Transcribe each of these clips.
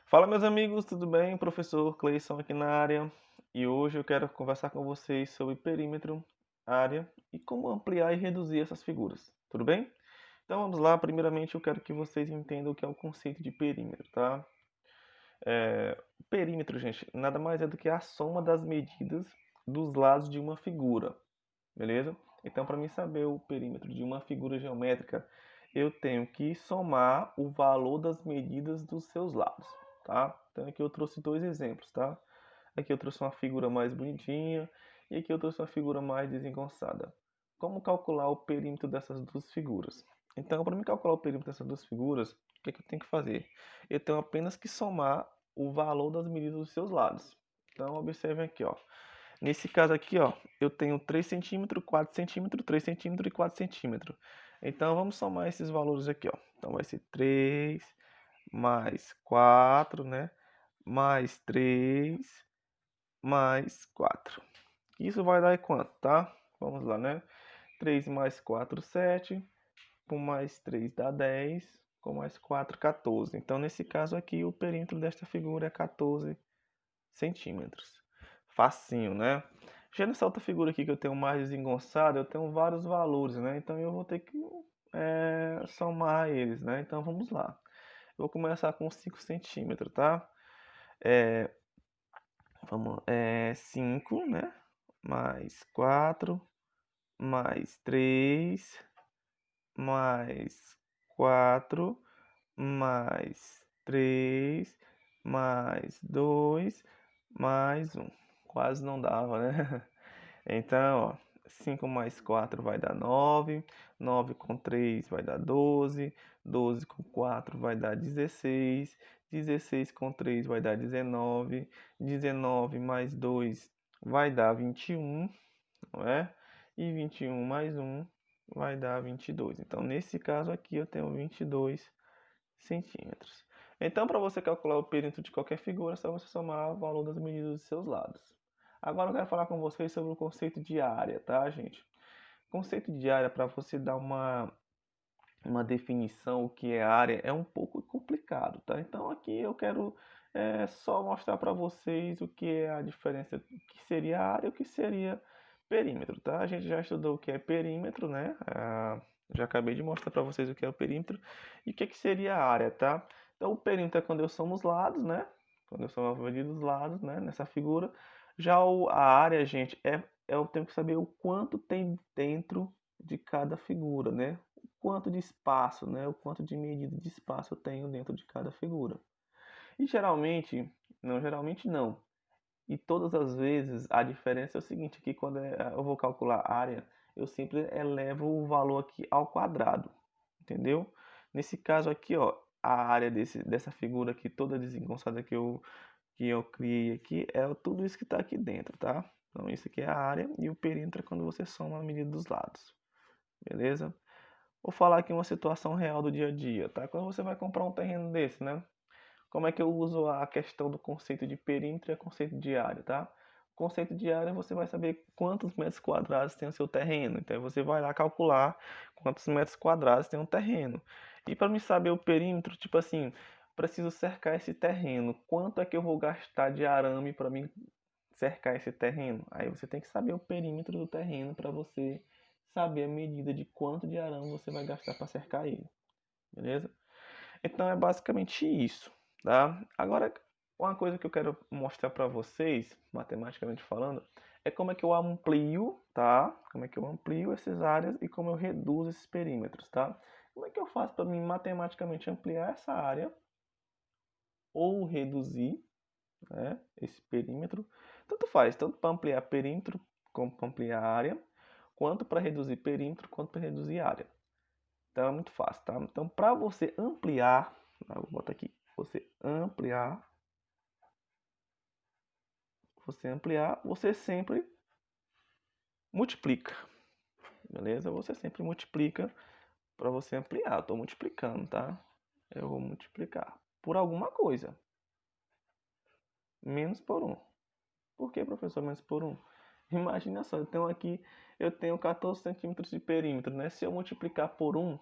Fala, meus amigos, tudo bem? Professor Cleison aqui na área. E hoje eu quero conversar com vocês sobre perímetro, área e como ampliar e reduzir essas figuras. Tudo bem? Então vamos lá. Primeiramente eu quero que vocês entendam o que é o conceito de perímetro, tá? Perímetro, gente, nada mais é do que a soma das medidas dos lados de uma figura, beleza? Então, para mim saber o perímetro de uma figura geométrica, eu tenho que somar o valor das medidas dos seus lados, tá? Então aqui eu trouxe dois exemplos, tá? Aqui eu trouxe uma figura mais bonitinha e aqui eu trouxe uma figura mais desengonçada. Como calcular o perímetro dessas duas figuras? Então, para mim calcular o perímetro dessas duas figuras, o que é que eu tenho que fazer? Eu tenho apenas que somar o valor das medidas dos seus lados. Então, observem aqui, ó. Nesse caso aqui, ó, eu tenho 3 centímetros, 4 centímetros, 3 centímetros e 4 centímetros. Então, vamos somar esses valores aqui, ó. Então, vai ser 3 mais 4, né? Mais 3 mais 4. Isso vai dar quanto, tá? Vamos lá, né? 3 mais 4, 7. Com mais 3 dá 10. Com mais 4, 14. Então, nesse caso aqui, o perímetro desta figura é 14 centímetros. Facinho, né? Já nessa outra figura aqui que eu tenho mais desengonçada, eu tenho vários valores, né? Então eu vou ter que somar eles, né? Então vamos lá. Eu vou começar com 5 centímetros, tá? É, 5, né? Mais 4, mais 3, mais 4, mais 3, mais 2, mais um. Quase não dava, né? Então, ó, 5 mais 4 vai dar 9, 9 com 3 vai dar 12, 12 com 4 vai dar 16, 16 com 3 vai dar 19, 19 mais 2 vai dar 21, não é? E 21 mais um vai dar 22. Então, nesse caso aqui, eu tenho 22 centímetros. Então, para você calcular o perímetro de qualquer figura, é só você somar o valor das medidas dos seus lados. Agora eu quero falar com vocês sobre o conceito de área, tá, gente? Conceito de área, para você dar uma definição, o que é área, é um pouco complicado, tá? Então aqui eu quero só mostrar para vocês o que é a diferença, o que seria área e o que seria perímetro, tá? A gente já estudou o que é perímetro, né? Já acabei de mostrar para vocês o que é o perímetro e o que, que seria a área, tá? Então o perímetro é quando eu somo os lados, né? Quando eu somo a medida dos lados, né? Nessa figura. Já a área, gente, eu tenho que saber o quanto tem dentro de cada figura, né? Quanto de espaço, né? O quanto de medida de espaço eu tenho dentro de cada figura. E geralmente não. E todas as vezes a diferença é o seguinte, que quando eu vou calcular a área, eu sempre elevo o valor aqui ao quadrado, entendeu? Nesse caso aqui, ó, a área dessa figura aqui toda desengonçada que eu criei aqui é tudo isso que está aqui dentro, tá? Então isso aqui é a área e o perímetro é quando você soma a medida dos lados, beleza? Vou falar aqui uma situação real do dia a dia, tá? Quando você vai comprar um terreno desse, né? Como é que eu uso a questão do conceito de perímetro e o conceito de área, tá? O conceito de área você vai saber quantos metros quadrados tem o seu terreno. Então você vai lá calcular quantos metros quadrados tem um terreno. E para me saber o perímetro, tipo assim, preciso cercar esse terreno. Quanto é que eu vou gastar de arame para me cercar esse terreno? Aí você tem que saber o perímetro do terreno para você saber a medida de quanto de arame você vai gastar para cercar ele, beleza? Então é basicamente isso, tá? Agora, uma coisa que eu quero mostrar para vocês, matematicamente falando, é como é que eu amplio, tá? Como é que eu amplio essas áreas e como eu reduzo esses perímetros, tá? Como é que eu faço para mim matematicamente ampliar essa área ou reduzir, né, esse perímetro? Tanto faz, tanto para ampliar perímetro como para ampliar área, quanto para reduzir perímetro, quanto para reduzir área. Então é muito fácil, tá? Então para você ampliar, vou botar aqui, você sempre multiplica, beleza? Você sempre multiplica para você ampliar. Estou multiplicando, tá? Eu vou multiplicar por alguma coisa, menos por um. Por que, professor, menos por um? Imagina só, eu tenho 14 centímetros de perímetro, né? Se eu multiplicar por um,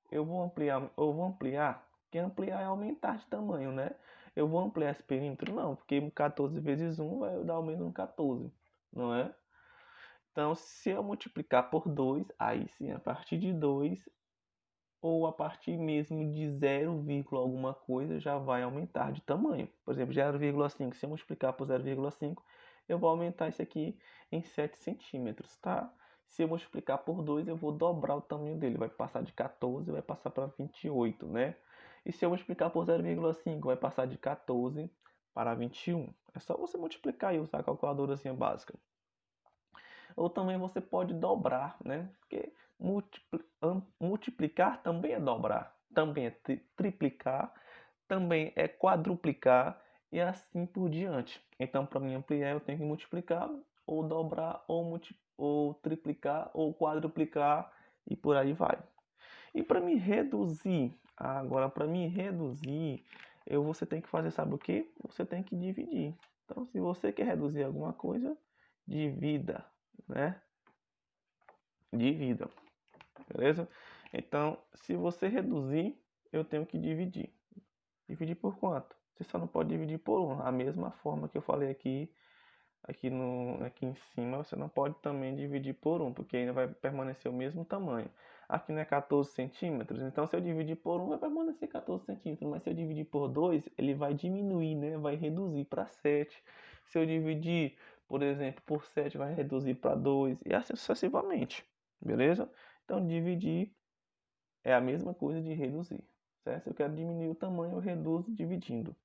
eu vou ampliar, que ampliar é aumentar de tamanho, né? eu vou ampliar esse perímetro? Não, porque 14 vezes 1 vai dar o mesmo 14, não é? Então, se eu multiplicar por 2, aí sim, a partir de 2 ou a partir mesmo de 0, alguma coisa já vai aumentar de tamanho. Por exemplo, 0,5, se eu multiplicar por 0,5, eu vou aumentar isso aqui em 7 centímetros, tá? Se eu multiplicar por 2, eu vou dobrar o tamanho dele, vai passar de 14, vai passar para 28, né? E se eu multiplicar por 0,5, vai passar de 14 para 21. É só você multiplicar e usar a calculadorazinha básica. Ou também você pode dobrar, né? Porque multiplicar também é dobrar, também é triplicar, também é quadruplicar e assim por diante. Então, para mim ampliar, eu tenho que multiplicar, ou dobrar, ou triplicar, ou quadruplicar e por aí vai. E para me reduzir, agora para me reduzir, você tem que fazer, sabe o que? Você tem que dividir. Então, se você quer reduzir alguma coisa, divida, né? Divida, beleza? Então, se você reduzir, eu tenho que dividir. Dividir por quanto? Você só não pode dividir por 1. A mesma forma que eu falei aqui em cima, você não pode também dividir por 1, porque ainda vai permanecer o mesmo tamanho. Aqui não é 14 centímetros, então se eu dividir por 1 vai permanecer 14 centímetros, mas se eu dividir por 2, ele vai diminuir, né? Vai reduzir para 7. Se eu dividir, por exemplo, por 7, vai reduzir para 2 e assim sucessivamente, beleza? Então dividir é a mesma coisa de reduzir, certo? Se eu quero diminuir o tamanho, eu reduzo dividindo.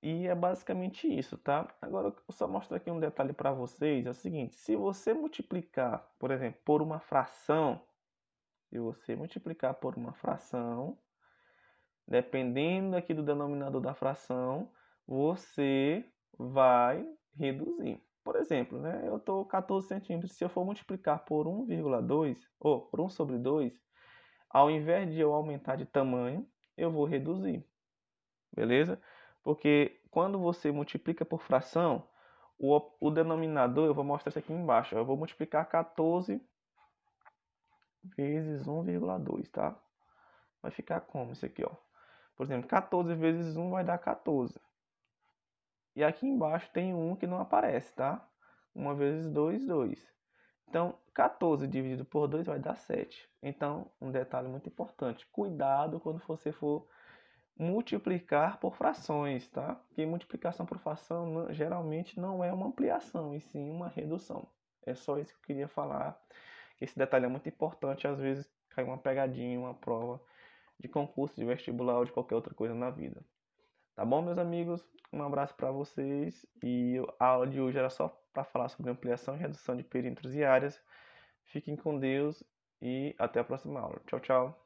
E é basicamente isso, tá? Agora eu só mostro aqui um detalhe para vocês, é o seguinte, se você multiplicar, por exemplo, por uma fração, se você multiplicar por uma fração, dependendo aqui do denominador da fração, você vai reduzir. Por exemplo, né, eu estou 14 centímetros, se eu for multiplicar por 1,2, ou por 1 sobre 2, ao invés de eu aumentar de tamanho, eu vou reduzir. Beleza? Porque quando você multiplica por fração, o denominador, eu vou mostrar isso aqui embaixo, eu vou multiplicar 14 vezes 1,2, tá? Vai ficar como isso aqui, ó? Por exemplo, 14 vezes 1 vai dar 14. E aqui embaixo tem um que não aparece, tá? 1 vezes 2, 2. Então, 14 dividido por 2 vai dar 7. Então, um detalhe muito importante, cuidado quando você for multiplicar por frações, tá? Porque multiplicação por fração geralmente não é uma ampliação, e sim uma redução. É só isso que eu queria falar. Esse detalhe é muito importante, às vezes cai uma pegadinha, uma prova de concurso, de vestibular ou de qualquer outra coisa na vida. Tá bom, meus amigos? Um abraço para vocês e a aula de hoje era só para falar sobre ampliação e redução de perímetros e áreas. Fiquem com Deus e até a próxima aula. Tchau, tchau.